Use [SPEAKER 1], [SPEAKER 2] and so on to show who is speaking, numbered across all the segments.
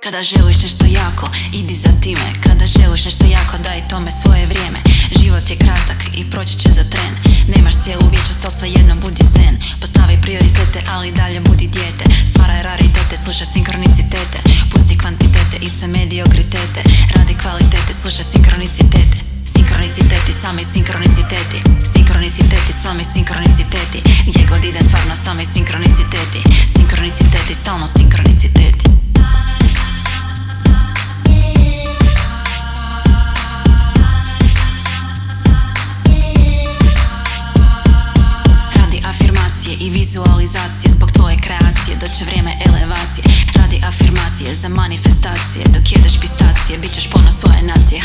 [SPEAKER 1] Kada želiš nešto jako, idi za time. Kada želiš nešto jako, daj tome svoje vrijeme. Život je kratak i proći će za tren. Nemaš cijelu vječnost, ali svejedno budi zen. Postavi prioritete, ali dalje budi dijete. Stvaraj raritete, slušaj sinkronicitete. Pusti kvantitete i sve mediokritete. Radi kvalitete, slušaj sinkronicitete. Sinkroniciteti, sami sinkroniciteti. Sinkroniciteti, sami sinkroniciteti. Gdje god idem, stvarno sami sinkroniciteti. Sinkroniciteti, stalno sinkroniciteti. Radi afirmacije i vizualizacije zbog tvoje kreacije, doće vrijeme elevacije. Radi afirmacije za manifestacije, dok jedeš pistacije, bit ćeš ponos svoje nacije.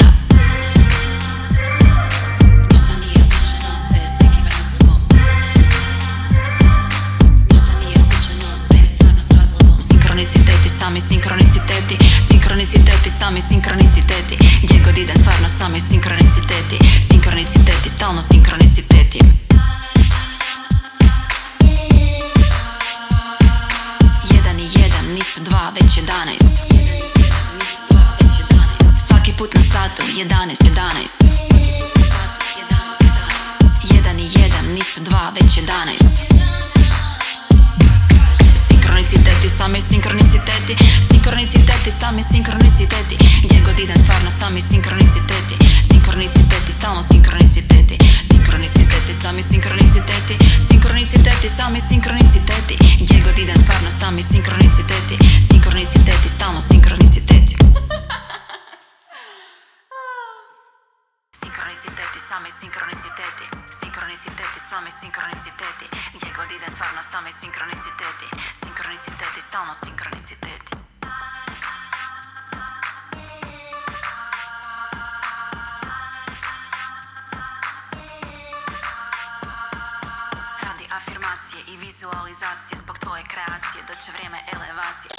[SPEAKER 1] Ništa nije slučajno, sve je s nekim razlogom. Ništa nije slučajno, sve je stvarno s razlogom. Sinkroniciteti, sami sinkroniciteti. Sinkroniciteti, sami sinkroniciteti. Gdje god idem, stvarno sami sinkroniciteti. Sinkroniciteti, stalno sinkroniciteti. Jedan i jedan nisu dva, već 11. Svaki put na satu 11, 11. Jedan i jedan nisu dva, već 11. Sinkroniciteti, sami sinkroniciteti. Sinkroniciteti, sami sinkroniciteti. Gdje god idem, stvarno sami sinkroniciteti. Sinkroniciteti, stalno sinkroniciteti. Sinkroniciteti, sami sinkroniciteti. Sinkroniciteti, sami sinkroniciteti. Gdje god idem, stvarno sami sinkroniciteti. Sinkroniciteti, stalno sinkroniciteti. Sinkroniciteti, sami sinkroniciteti. Sinkroniciteti, sami sinkroniciteti. Gdje god idem, stvarno sami sinkroniciteti. Sinkroniciteti, stalno sinkroniciteti. Radi afirmacije i vizualizacije zbog tvoje kreacije, doće vrijeme elevacije.